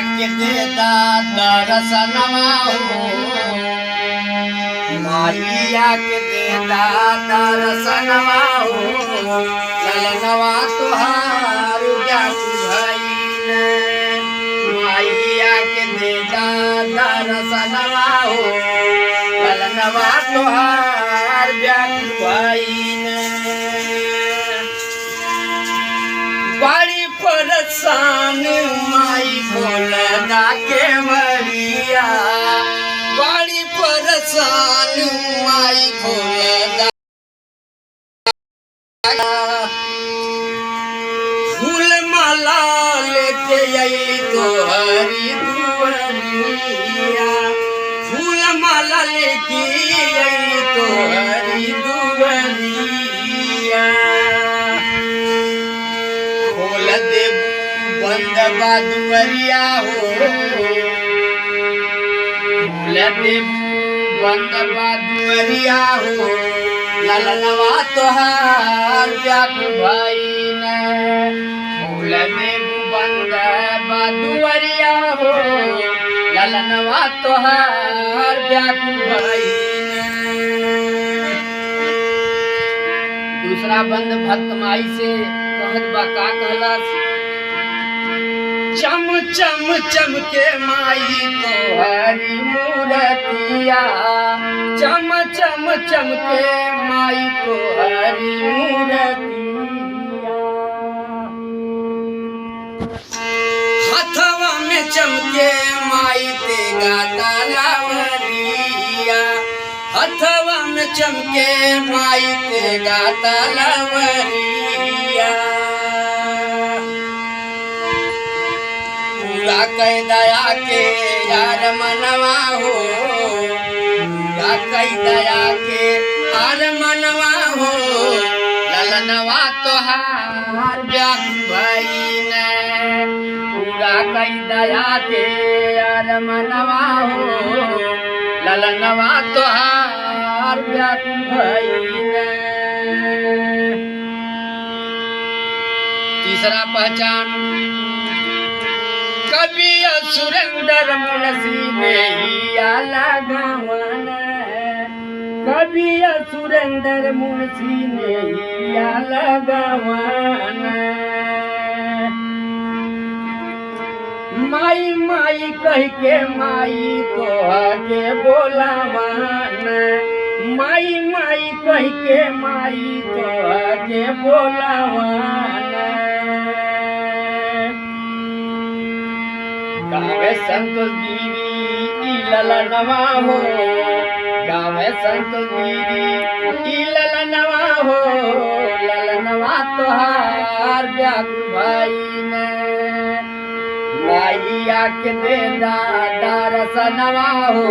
के देता दर्शनवा हो, माइया के देता दर्शनवा हो, ललनवा तुहार व्याकुल भइल। माइया के देता दर्शनवा हो, ललनवा तुहार व्याकुल भइल। बड़ी परेशान माई भोला के मरिया, बड़ी परेशान माई भोला। फूल माला लेके आई तोहरी दुआरिया, फूल माला लेके आई तोहरी दुआरिया। खोल देबू बंद बादुअरिया हो, खोल देबू बंद बादुअरिया हो, ललनवा तोहार व्याकुल भइल। खोल देबू बंद बादुअरिया हो, ललनवा तोहार व्याकुल भइल। दूसरा बंद भक्त माई से कहत बा का कहलास, चम चम चमके माई तोहरी मूरतिया, चम चम चमके माई तोहरी मूरतिया। हथवा में चमके माई तेगा तलवरिया, हथवा में चमके माई तेगा तलवरिया। पूरा कई दया के यार मनवा हो, पूरा कई दया के यार मनवा हो, ललनवा तोहार व्याकुल भइल। पूरा कई दया के यार मनवा हो, ललनवा तोहार व्याकुल भइल। तीसरा पहचान कवि सुरेंद्र मुंशी मैया लगवन, कवि सुरेंद्र मुंशी मैया लगवन। माई माई कह के माई तोहके बोलावन, माई माई कह के माई तोहके बोलावन। गावे संतोष गिरी ललनवा हो, गावे संतोष गिरी ललनवा हो, ललनवा तोहार व्याकुल भइल। माइया के देता दर्शनवा हो,